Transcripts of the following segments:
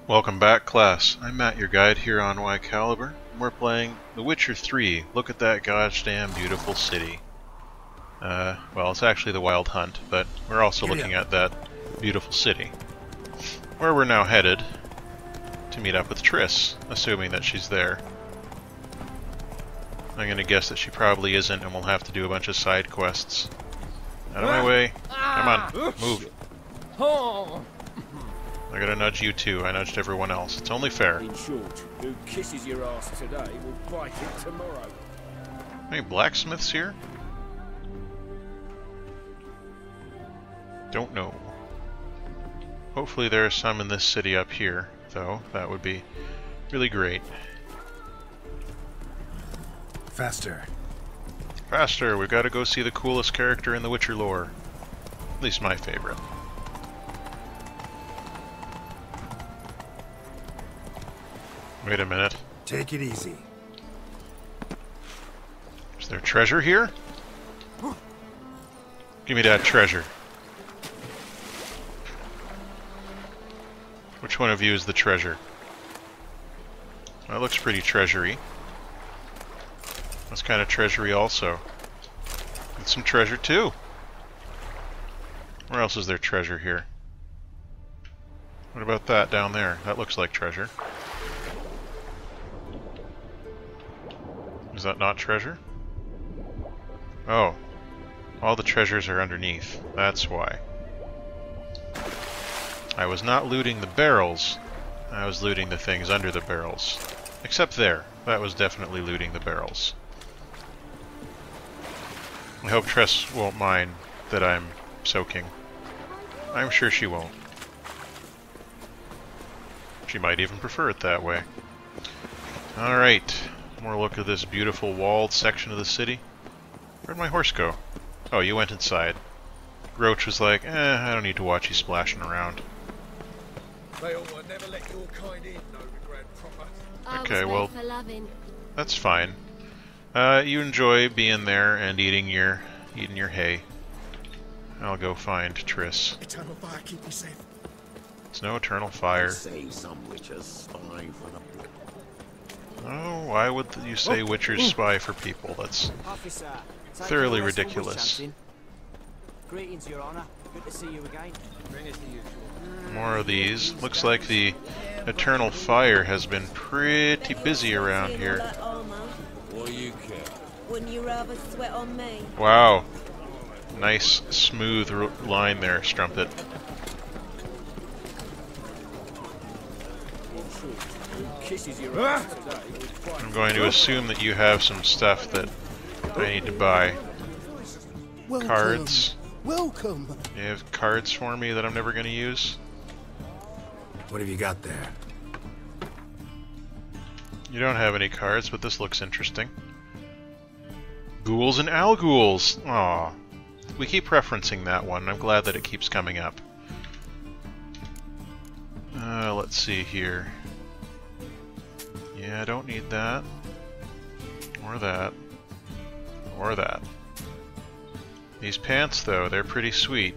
Welcome back, class. I'm Matt, your guide here on Whycalibur. We're playing The Witcher 3. Look at that goddamn beautiful city. Well, it's actually the Wild Hunt, but we're also looking at that beautiful city. Where we're now headed to meet up with Triss, assuming that she's there. I'm gonna guess that she probably isn't, and we'll have to do a bunch of side quests. Out of my way. Come on, move. I gotta nudge you too. I nudged everyone else. It's only fair. In short, who kisses your ass today will bite it tomorrow. Any blacksmiths here? Don't know. Hopefully there are some in this city up here, though. That would be really great. Faster. Faster! We've got to go see the coolest character in the Witcher lore. At least my favorite. Wait a minute. Take it easy. Is there treasure here? Give me that treasure. Which one of you is the treasure? That looks pretty treasury. That's kind of treasury also. And some treasure too. Where else is there treasure here? What about that down there? That looks like treasure. Is that not treasure? Oh. All the treasures are underneath. That's why. I was not looting the barrels. I was looting the things under the barrels. Except there. That was definitely looting the barrels. I hope Triss won't mind that I'm soaking. I'm sure she won't. She might even prefer it that way. Alright. More look at this beautiful walled section of the city. Where'd my horse go? Oh, you went inside. Roach was like, I don't need to watch you splashing around. They all never let your kind in, Novigrad proper. Okay, well, that's fine. You enjoy being there and eating your hay. I'll go find Triss. Eternal fire, keep you safe. It's no eternal fire. Say some witches spy for the. Oh, why would you say witchers spy for people? That's thoroughly ridiculous. Greetings, Your Honor. Good to see you again. More of these. Looks like the eternal fire has been pretty busy around here. What do you care? Wouldn't you rather sweat on me? Wow. Nice, smooth line there, Strumpet. I'm going to assume that you have some stuff that I need to buy. Welcome. Cards. Welcome. You have cards for me that I'm never going to use? What have you got there? You don't have any cards, but this looks interesting. Ghouls and Al-Ghouls! Aw. We keep referencing that one. I'm glad that it keeps coming up. Let's see here. Yeah, I don't need that. Or that. Or that. These pants, though, they're pretty sweet.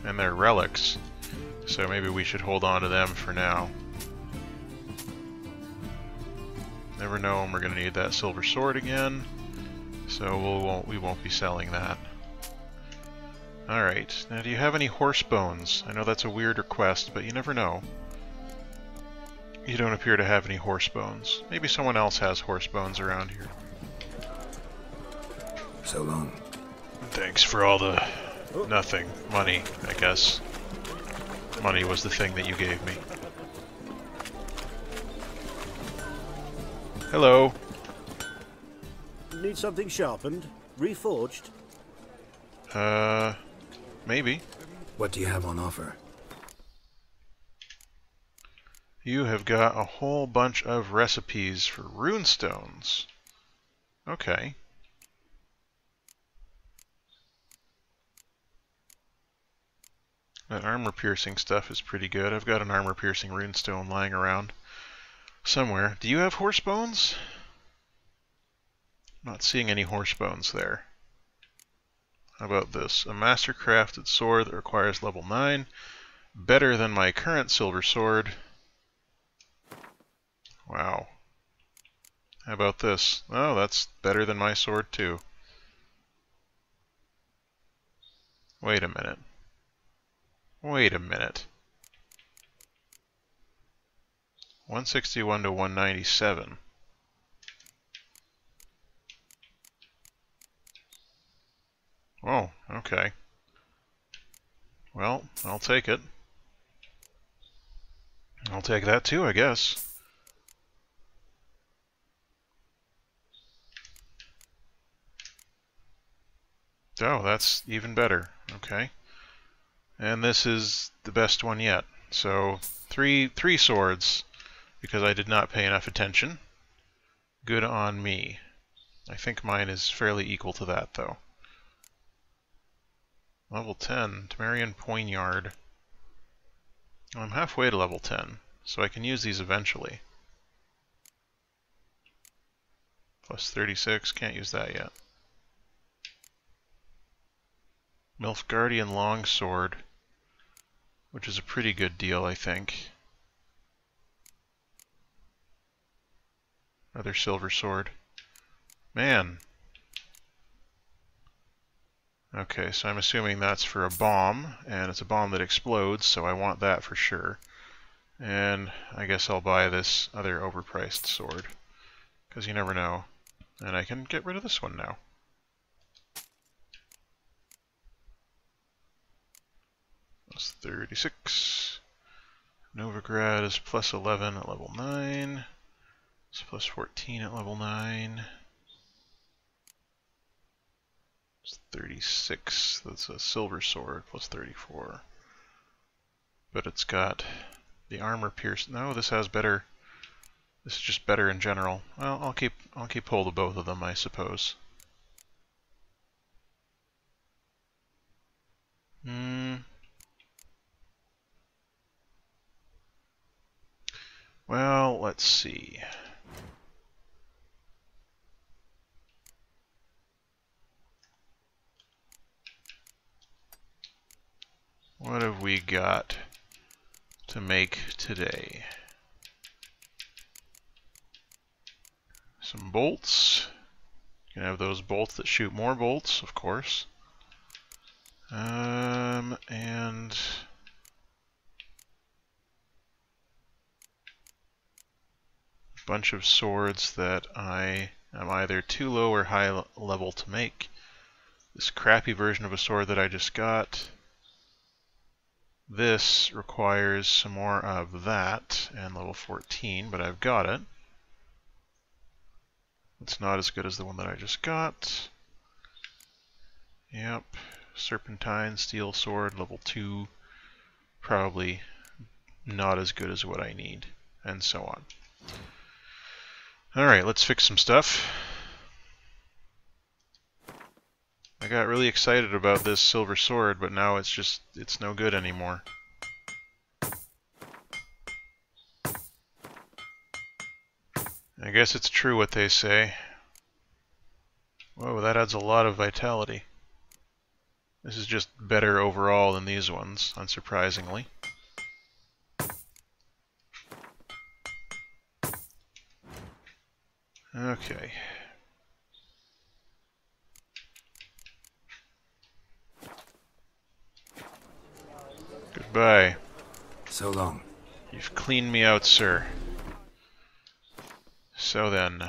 And they're relics. So maybe we should hold on to them for now. Never know when we're going to need that silver sword again. So we won't be selling that. Alright, now do you have any horse bones? I know that's a weird request, but you never know. You don't appear to have any horse bones. Maybe someone else has horse bones around here. So long. Thanks for all the nothing. Money, I guess. Money was the thing that you gave me. Hello. Need something sharpened? Reforged? Maybe. What do you have on offer? You have got a whole bunch of recipes for runestones. Okay. That armor-piercing stuff is pretty good. I've got an armor-piercing runestone lying around somewhere. Do you have horse bones? Not seeing any horse bones there. How about this? A master-crafted sword that requires level 9. better than my current silver sword. Wow. How about this? Oh, that's better than my sword too. Wait a minute. Wait a minute. 161 to 197. Oh, okay. Well, I'll take it. I'll take that too, I guess. Oh, that's even better. Okay. And this is the best one yet. So, three swords, because I did not pay enough attention. Good on me. I think mine is fairly equal to that, though. Level 10, Temerian Poignard. I'm halfway to level 10, so I can use these eventually. Plus 36, can't use that yet. Nilfgaardian Longsword, which is a pretty good deal, I think. Another silver sword. Man. Okay, so I'm assuming that's for a bomb, and it's a bomb that explodes, so I want that for sure. And I guess I'll buy this other overpriced sword, because you never know. And I can get rid of this one now. Plus 36. Novigrad is plus 11 at level 9. It's plus 14 at level 9. It's 36. That's a silver sword, plus 34. But it's got the armor pierce. No, this has better. This is just better in general. Well, I'll keep hold of both of them, I suppose. Well, let's see. What have we got to make today? Some bolts. You can have those bolts that shoot more bolts, of course. And a bunch of swords that I am either too low or high level to make. This crappy version of a sword that I just got. This requires some more of that, and level 14, but I've got it. It's not as good as the one that I just got. Yep. Serpentine steel sword, level 2. Probably not as good as what I need, and so on. Alright, let's fix some stuff. I got really excited about this silver sword, but now it's no good anymore. I guess it's true what they say. Whoa, that adds a lot of vitality. This is just better overall than these ones, unsurprisingly. Okay. Goodbye. So long. You've cleaned me out, sir. So then,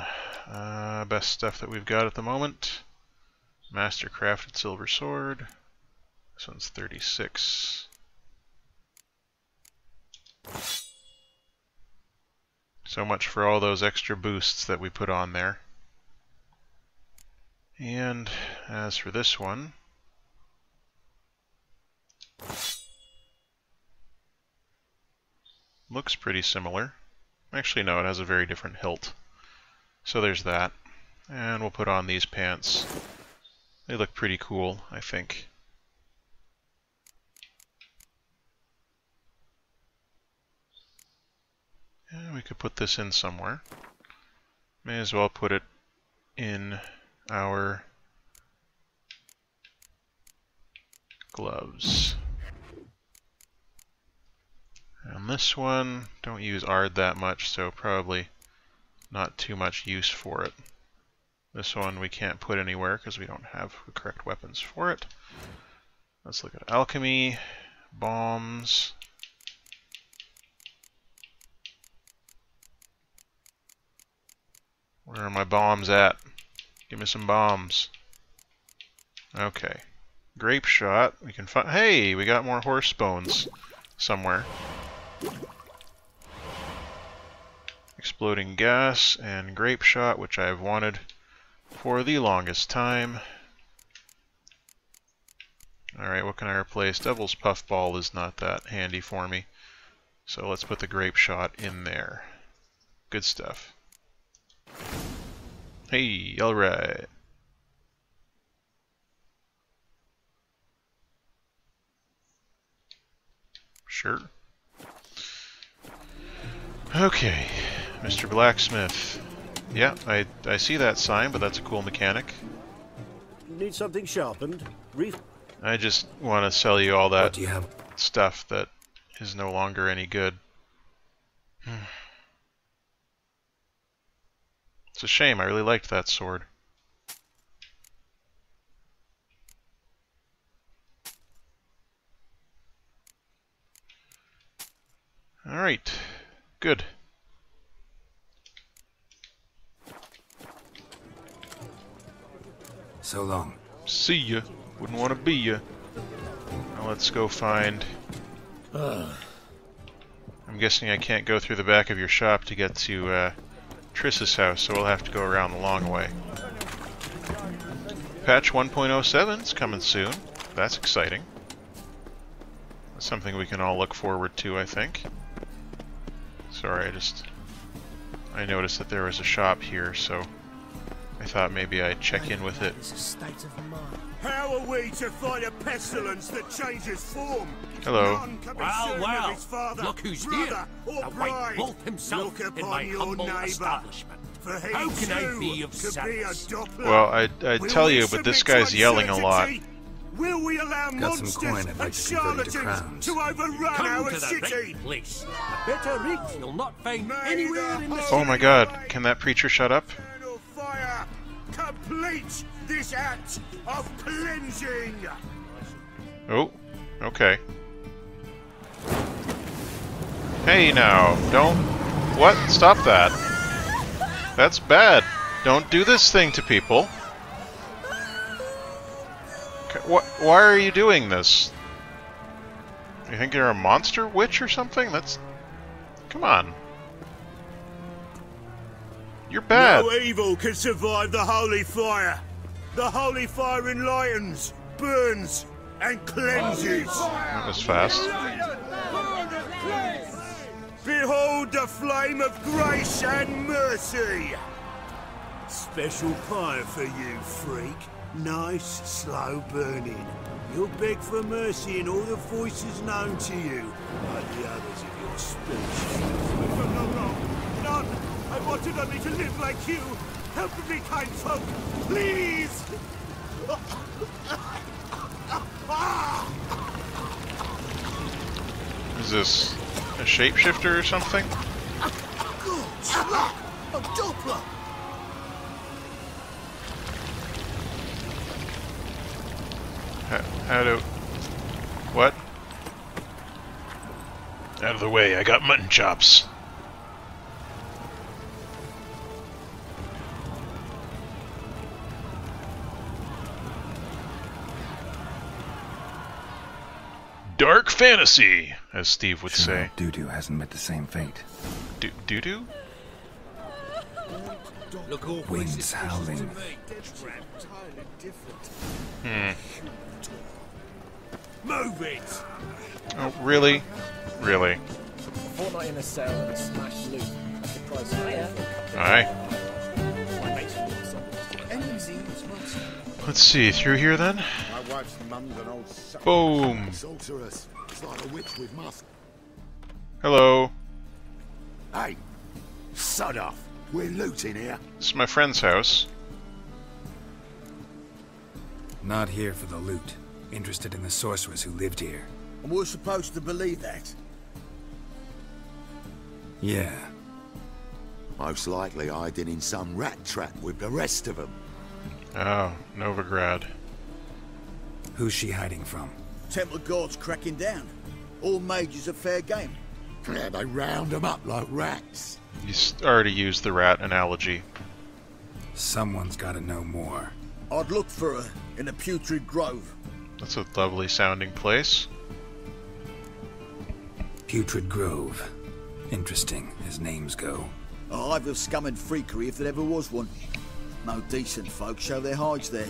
best stuff that we've got at the moment. Master crafted silver sword. This one's 36. So much for all those extra boosts that we put on there. And as for this one, looks pretty similar. Actually, no, it has a very different hilt. So there's that. And we'll put on these pants. They look pretty cool, I think. And we could put this in somewhere. May as well put it in our gloves. On this one, don't use Ard that much, so probably not too much use for it. This one we can't put anywhere because we don't have the correct weapons for it. Let's look at alchemy, bombs. Where are my bombs at? Give me some bombs. Okay. Grape shot. We can find. Hey, we got more horse bones somewhere. Exploding gas and grape shot, which I've wanted for the longest time. Alright, what can I replace? Devil's Puffball is not that handy for me. So let's put the grape shot in there. Good stuff. Hey, alright. Sure. Okay, Mr. Blacksmith. Yeah, I see that sign, but that's a cool mechanic. Need something sharpened? I just want to sell you all that What do you have? stuff that is no longer any good. It's a shame, I really liked that sword. Alright, good. So long. See ya. Wouldn't want to be ya. Now let's go find... I'm guessing I can't go through the back of your shop to get to Triss's house, so we'll have to go around the long way. Patch 1.07 is coming soon. That's exciting. That's something we can all look forward to, I think. Sorry, I noticed that there was a shop here, so I thought maybe I'd check in with it. How are we to fight a pestilence that changes form? Hello. None can be certain of his father, Look who's brother, here. or A bride. white wolf himself Look in my upon your humble neighbour, establishment. for he How can I too be of could be a service? Doppler. Well, I'd tell you, but this guy's yelling a lot. Will we allow Got some monsters coin I'd like and to convert into charlatans crowns. to overrun Come our to the city? right place. A better rig you'll not find May anywhere the in the Holy Oh my god, can that preacher shut up? Eternal fire complete this act of cleansing. Oh, okay. Hey now, don't... What? Stop that. That's bad. Don't do this thing to people. Why are you doing this? You think you're a monster witch or something? That's... Come on. You're bad. No evil can survive the holy fire. The holy fire enlightens, burns, and cleanses. That was fast. Behold the flame of grace and mercy. Special fire for you, freak. Nice, slow burning. You'll beg for mercy in all the voices known to you, like the others of your species. No. None. I wanted only to live like you. Help me, kind folk, please. Is this a shapeshifter or something? A Doppler. How do... What? Out of the way, I got mutton chops. Dark fantasy, as Steve would say. Doo-doo hasn't met the same fate. Doo-doo? Look over Winds howling. Move it. Oh, really? Really? Fortnight in a cell and a smashed loot. That's the price I have. Alright. My mates will do something. Let's see, through here then? My wife's mum's an old sucker. Boom! Sorceress. It's like a witch with musk. Hello. Hey, sod off. We're looting here. This is my friend's house. Not here for the loot. Interested in the sorceress who lived here. And we're supposed to believe that. Yeah. Most likely hiding in some rat trap with the rest of them. Oh, Novigrad. Who's she hiding from? Temple Guard's cracking down. All mages are fair game. Yeah, they round them up like rats. You already used the rat analogy. Someone's gotta know more. I'd look for her in the Putrid Grove. That's a lovely sounding place. Putrid Grove. Interesting, as names go. A hive of scum and freakery if there ever was one. No decent folk show their hides there.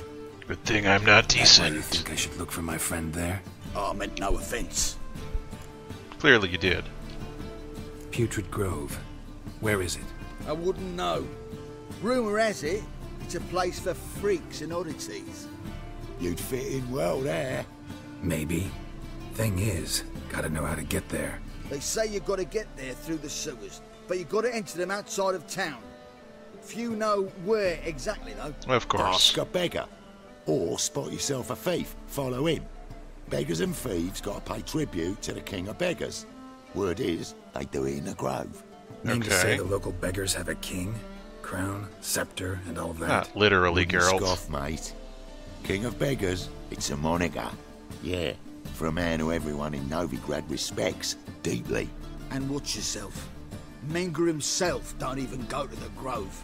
Good thing I'm not That's why you decent. think I should look for my friend there? Oh, I meant no offence. Clearly you did. Putrid Grove. Where is it? I wouldn't know. Rumour has it, it's a place for freaks and oddities. You'd fit in well there. Maybe. Thing is, gotta know how to get there. They say you've got to get there through the sewers, but you've got to enter them outside of town. Few know where exactly, though. Of course. Ask a beggar. Or spot yourself a thief. Follow him. Beggars and thieves got to pay tribute to the king of beggars. Word is, they do it in the grove. Mean to say Okay. the local beggars have a king, crown, scepter, and all that? Not literally, Wouldn't Geralt. scoff, mate. King of beggars, it's a moniker. Yeah, for a man who everyone in Novigrad respects deeply. And watch yourself. Menger himself don't even go to the grove.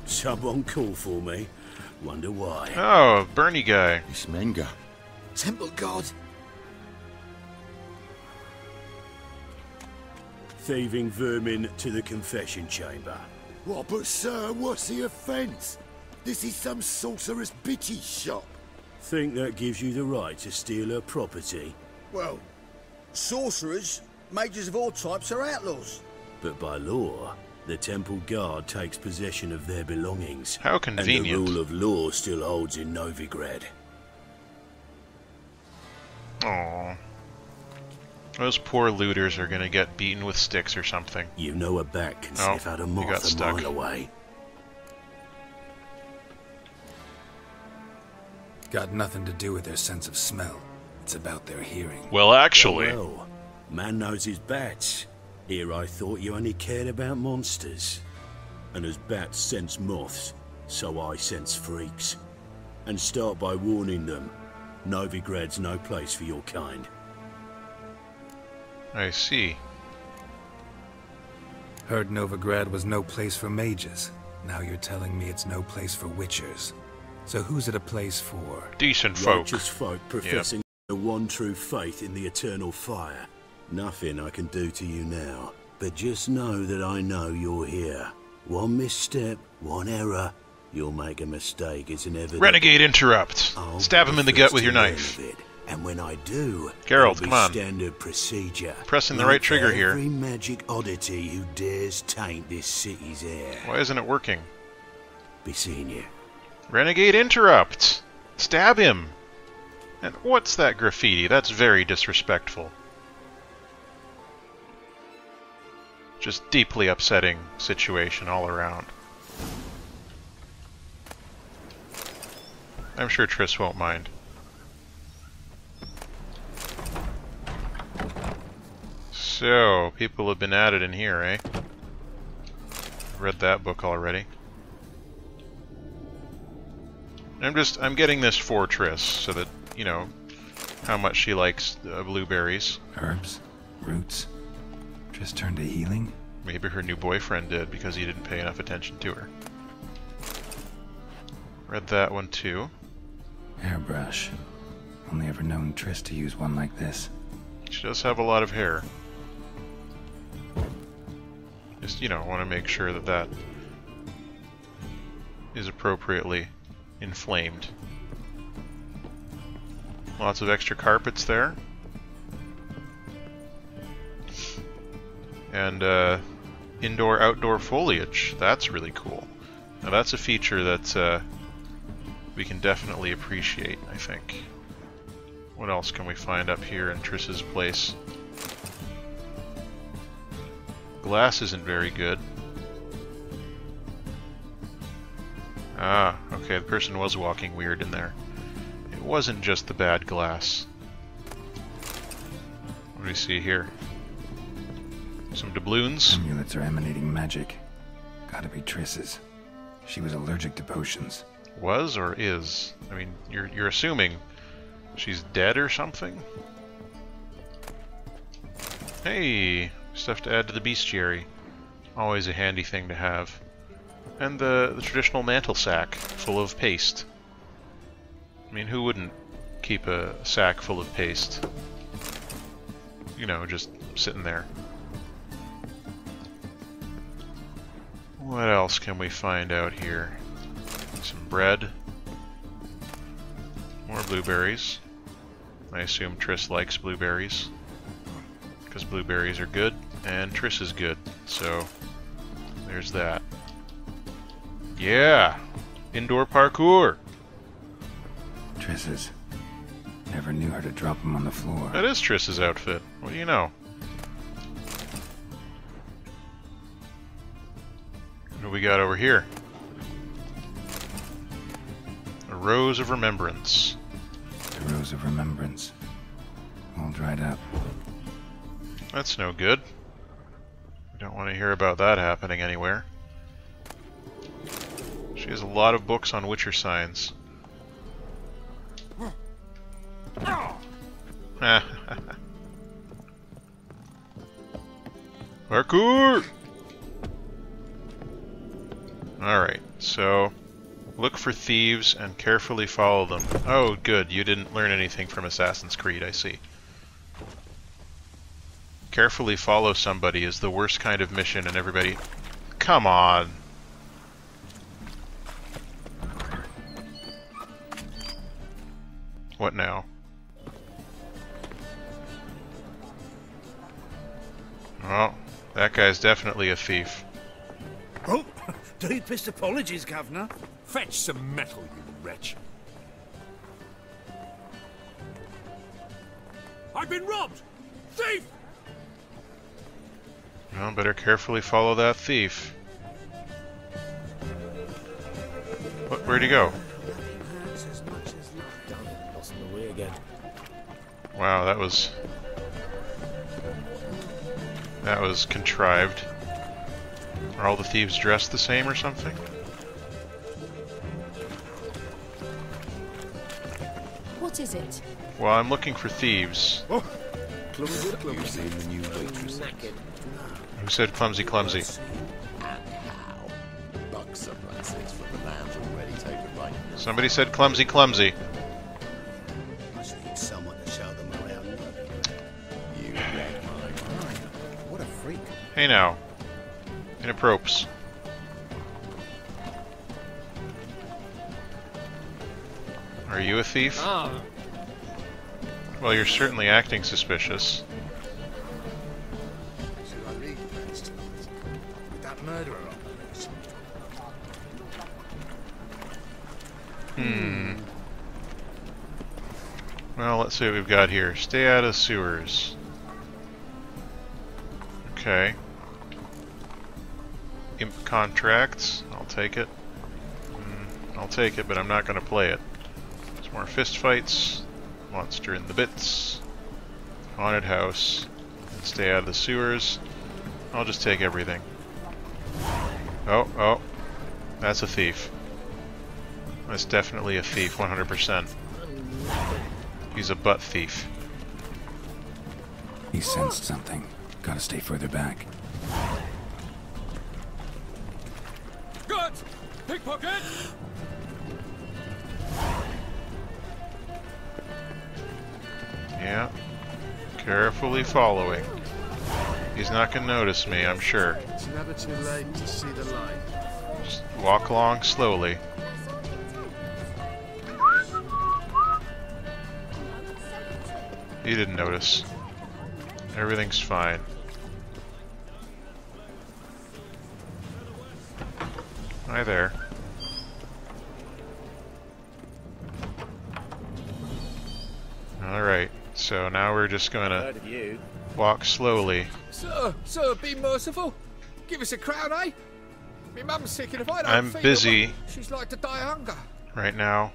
Someone call for me. Wonder why. Oh, Bernie guy. It's Menger. Temple Guard. Thieving vermin to the confession chamber. What, but sir, what's the offence? This is some sorcerer's bitch's shop. Think that gives you the right to steal her property? Well, sorcerers, mages of all types are outlaws. But by law, the Temple Guard takes possession of their belongings. How And the convenient. rule of law still holds in Novigrad. Aww. Those poor looters are gonna get beaten with sticks or something. You know a bat can Oh, sniff out a you got moth a stuck. mile away. Got nothing to do with their sense of smell. It's about their hearing. Well, actually. Well, man knows his bats. Here I thought you only cared about monsters. And as bats sense moths, so I sense freaks. And start by warning them, Novigrad's no place for your kind. I see. Heard Novigrad was no place for mages. Now you're telling me it's no place for witchers. So who's it a place for? Decent folk. Righteous folk professing the one true faith in the eternal fire. Nothing I can do to you now, but just know that I know you're here. One misstep, one error, you'll make a mistake. It's inevitable. Renegade interrupt. I'll Stab be him in the the gut first with your to learn knife. of it. And when I do, Geralt, it'll be come on. standard procedure. Pressing the Like right trigger here. Every magic oddity who dares taint this city's air. Why isn't it working? Be seeing you. Renegade interrupt. Stab him. And what's that graffiti? That's very disrespectful. Just deeply upsetting situation all around. I'm sure Triss won't mind. So, people have been at it in here, eh? Read that book already. I'm getting this for Triss, so that, you know, how much she likes blueberries. Herbs? Roots? Just turned to healing? Maybe her new boyfriend did, because he didn't pay enough attention to her. Read that one too. Hairbrush. Only ever known Triss to use one like this. She does have a lot of hair. Just, you know, want to make sure that that is appropriately inflamed. Lots of extra carpets there. And indoor-outdoor foliage. That's really cool. Now that's a feature that we can definitely appreciate, I think. What else can we find up here in Triss's place? Glass isn't very good. Ah, okay, the person was walking weird in there. It wasn't just the bad glass. What do we see here? Some doubloons. Amulets are emanating magic. Gotta be Triss's. She was allergic to potions. Was or is? I mean, you're assuming she's dead or something? Hey, stuff to add to the bestiary. Always a handy thing to have. And the traditional mantle sack full of paste. I mean, who wouldn't keep a sack full of paste? You know, just sitting there. What else can we find out here? Some bread. More blueberries. I assume Triss likes blueberries. Because blueberries are good, and Triss is good. So, there's that. Yeah! Indoor parkour! Triss's. Never knew her to drop him on the floor. That is Triss's outfit. What do you know? What do we got over here? A Rose of Remembrance. The Rose of Remembrance. All dried up. That's no good. We don't want to hear about that happening anywhere. She has a lot of books on Witcher signs. Parkour! Alright, so look for thieves and carefully follow them. Oh, good, you didn't learn anything from Assassin's Creed, I see. Carefully follow somebody is the worst kind of mission, and everybody... Come on! What now? Well, that guy's definitely a thief. Oh, deepest apologies, Governor. Fetch some metal, you wretch. I've been robbed! Thief! Well, better carefully follow that thief. Where'd he go? Lost my way again. Wow, that was contrived. Are all the thieves dressed the same or something? What is it? Well, I'm looking for thieves. Oh, clumsy, clumsy. The new waitress. Who said clumsy, clumsy? And how? Bucks of lasses from the lands already taken by. Somebody said clumsy, clumsy. Must need someone to show them around. You read my mind. What a freak. Hey now. Inapprops. Are you a thief? Ah, Well, you're certainly acting suspicious. Shall I read the rest tonight? With that murderer on the loose. Well, let's see what we've got here. Stay out of sewers. Okay. Imp contracts. I'll take it. I'll take it, but I'm not going to play it. Some more fist fights. Monster in the bits. Haunted house. Stay out of the sewers. I'll just take everything. Oh. That's a thief. That's definitely a thief, 100%. He's a butt thief. He sensed something. Gotta stay further back. Good! Pickpocket! Yeah. Carefully following. He's not gonna notice me, I'm sure. It's never too late to see the light. Just walk along slowly. He didn't notice. Everything's fine. Hi there. Alright, so now we're just gonna heard of you. walk slowly. Sir, be merciful. Give us a crown, eh? Me mum's sick, and if I don't I'm feed busy. her, she's like to die of hunger. Right now.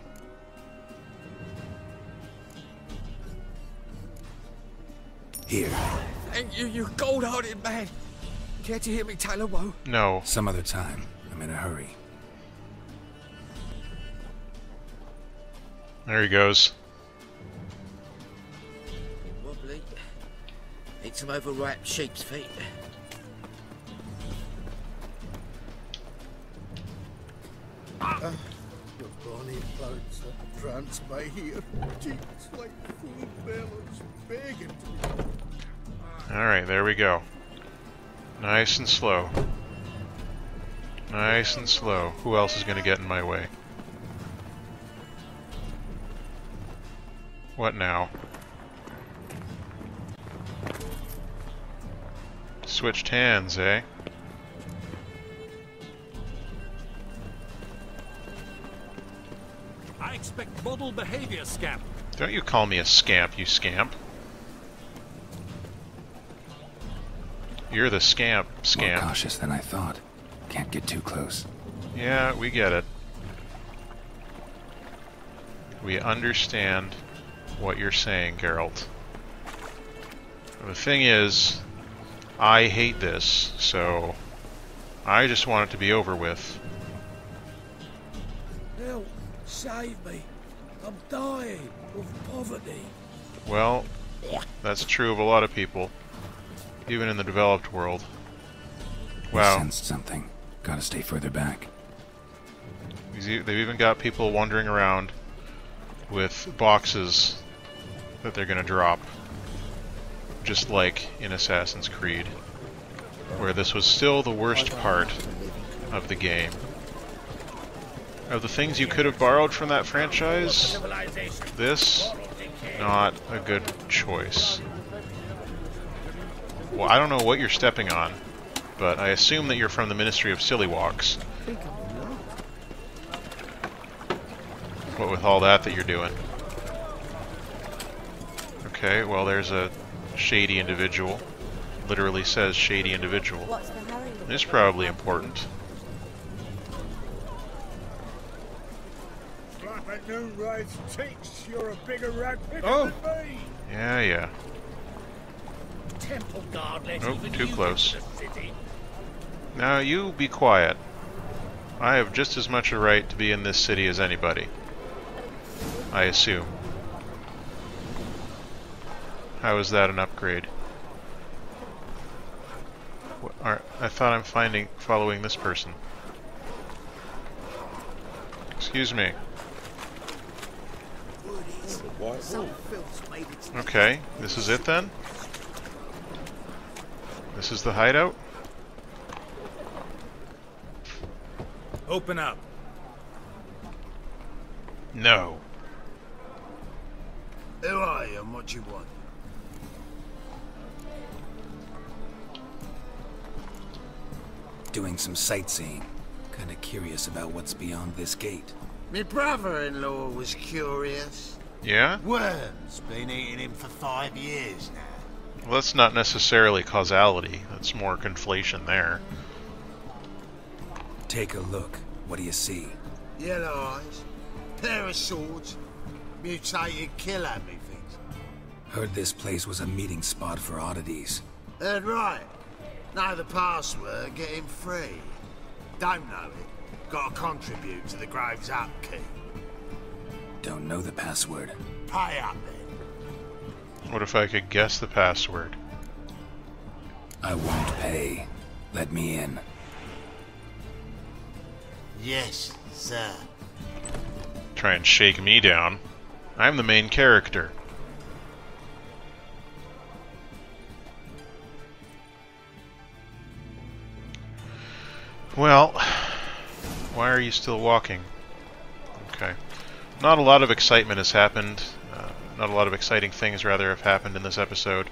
Here. Thank you, you gold-hearted man. Care to hear me tell a woe? No. Some other time. I'm in a hurry. There he goes. Wobbly. Need some overripe sheep's feet. The bonny blokes that prance by here, cheeks like full bellows, begging to be. Alright, there we go. Nice and slow. Nice and slow. Who else is going to get in my way? What now? Switched hands, eh? I expect model behavior, scamp. Don't you call me a scamp, you scamp. You're the scamp, More cautious than I thought. Can't get too close. Yeah, we get it. We understand what you're saying, Geralt. The thing is, I hate this, so I just want it to be over with. Help! Save me! I'm dying of poverty. Well, that's true of a lot of people, even in the developed world. Wow. I sensed something. Gotta stay further back. They've even got people wandering around with boxes that they're gonna drop. Just like in Assassin's Creed, where this was still the worst part of the game. Of the things you could have borrowed from that franchise, this, not a good choice. Well, I don't know what you're stepping on, but I assume that you're from the Ministry of Silly Walks. What with all that you're doing? Okay, well there's a shady individual. Literally says shady individual. What's the hurry? It's probably important. Like a new rise cheeks, you're a bigger rat picker than me. Yeah. Temple guard let Nope, even too you close. into the city. Now you be quiet. I have just as much a right to be in this city as anybody. I assume. How is that an upgrade? I thought I'm following this person. Excuse me. Okay, this is it then? This is the hideout? Open up. No. Who are you and what you want? Doing some sightseeing. Kinda curious about what's beyond this gate. My brother-in-law was curious. Yeah? Worms been eating him for 5 years now. Well, that's not necessarily causality. That's more conflation there. Take a look. What do you see? Yellow eyes, pair of swords, mutated killer, methinks. Heard this place was a meeting spot for oddities. Heard right. Know the password, get him free. Don't know it, gotta contribute to the Grave's upkeep. Don't know the password. Pay up then. What if I could guess the password? I won't pay. Let me in. Yes, sir. Try and shake me down. I'm the main character. Well, why are you still walking? Okay. Not a lot of excitement has happened. Not a lot of exciting things, rather, have happened in this episode.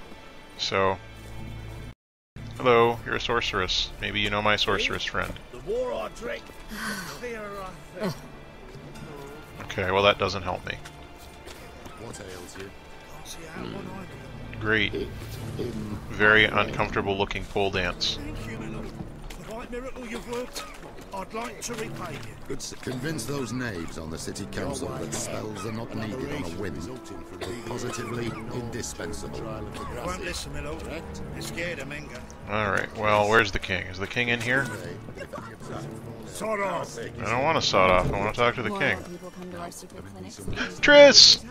So, hello, you're a sorceress. Maybe you know my sorceress friend. The war I drink, the clearer I think. Okay, well that doesn't help me. What ails you? I'll see how one I do. Great. Very uncomfortable looking pole dance. Thank you, my lord. The right miracle you've worked. I'd like to repay you. Convince those knaves on the city council that spells are not needed on a whim, but positively indispensable. Won't listen, my lord. They're scared of Menga. Alright, well, where's the king? Is the king in here? Sod off. I don't want to sod off. I want to talk to the king. People come to our secret clinics. Triss!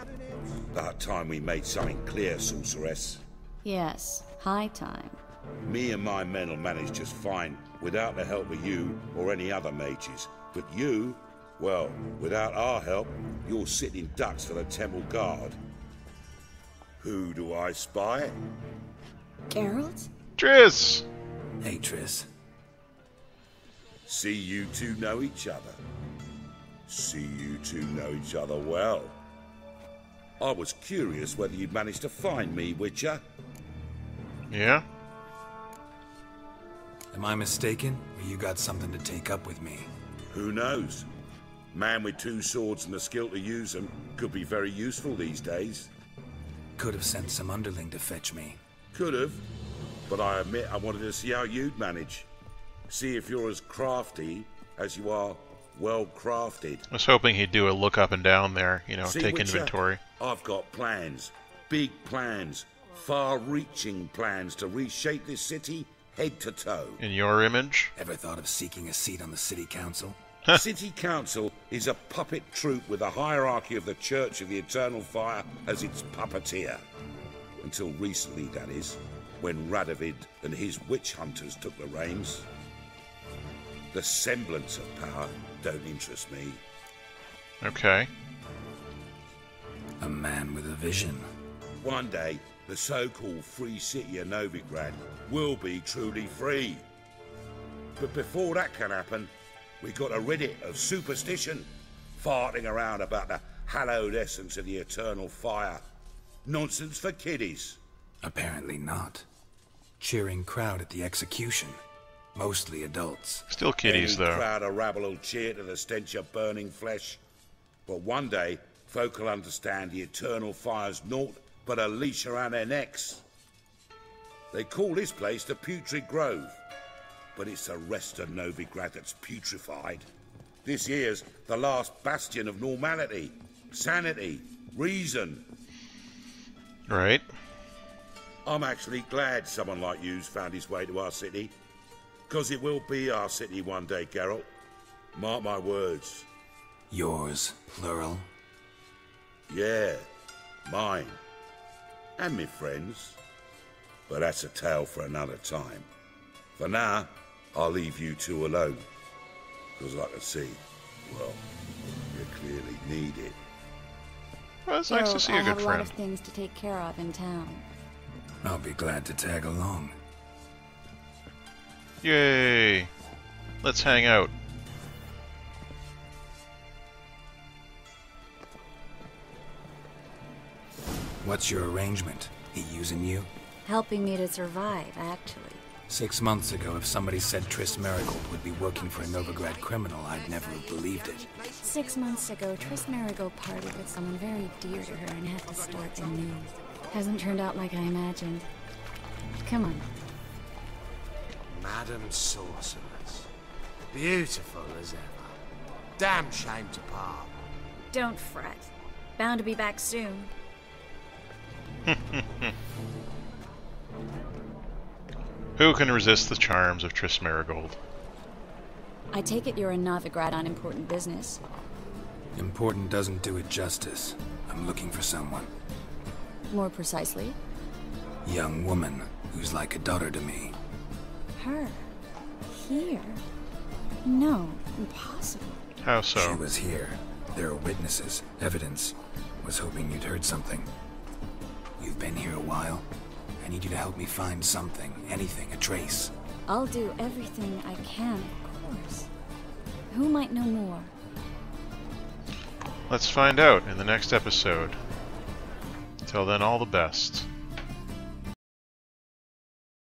About time we made something clear, sorceress. Yes, high time. Me and my men will manage just fine, without the help of you or any other mages. But you, well, without our help, you're sitting ducks for the temple guard. Who do I spy? Geralt? Triss! Hey, Triss. See you two know each other. See you two know each other well. I was curious whether you'd managed to find me, Witcher. Yeah? Am I mistaken, or you got something to take up with me? Who knows? Man with two swords and the skill to use them could be very useful these days. Could have sent some underling to fetch me. Could have, but I admit I wanted to see how you'd manage. See if you're as crafty as you are well-crafted. I was hoping he'd do a look up and down there, you know, See, take Witcher, inventory. I've got plans. Big plans. Far-reaching plans to reshape this city head to toe. In your image? Ever thought of seeking a seat on the city council? City Council is a puppet troupe with a hierarchy of the Church of the Eternal Fire as its puppeteer. Until recently, that is, when Radovid and his witch hunters took the reins. The semblance of power don't interest me. Okay. A man with a vision. One day, the so-called free city of Novigrad will be truly free. But before that can happen, we got to rid it of superstition, farting around about the hallowed essence of the eternal fire. Nonsense for kiddies. Apparently not. Cheering crowd at the execution. Mostly adults. Still kiddies, Any though. crowd of rabble will cheer to the stench of burning flesh. But one day, folk will understand the eternal fire's naught but a leash around their necks. They call this place the Putrid Grove, but it's the rest of Novigrad that's putrefied. This here's the last bastion of normality, sanity, reason. Right. I'm actually glad someone like you's found his way to our city, because it will be our city one day, Geralt. Mark my words. Yours, plural. Yeah, mine. And me friends. But that's a tale for another time. For now, I'll leave you two alone. Because I can see, well, you clearly need it. Well, it's nice to see a I have good a lot friend. of things to take care of in town. I'll be glad to tag along. Yay! Let's hang out. What's your arrangement? He using you? Helping me to survive, actually. 6 months ago, if somebody said Triss Marigold would be working for a Novigrad criminal, I'd never have believed it. 6 months ago, Triss Marigold partied with someone very dear to her and had to start anew. Hasn't turned out like I imagined. Come on. Madam Sorceress. Beautiful as ever. Damn shame to part. Don't fret. Bound to be back soon. Who can resist the charms of Triss Marigold? I take it you're in Novigrad on important business. Important doesn't do it justice. I'm looking for someone. More precisely? Young woman who's like a daughter to me. Her? Here? No, impossible. How so? She was here. There are witnesses, evidence. Was hoping you'd heard something. You've been here a while. I need you to help me find something, anything, a trace. I'll do everything I can, of course. Who might know more? Let's find out in the next episode. Till then, all the best.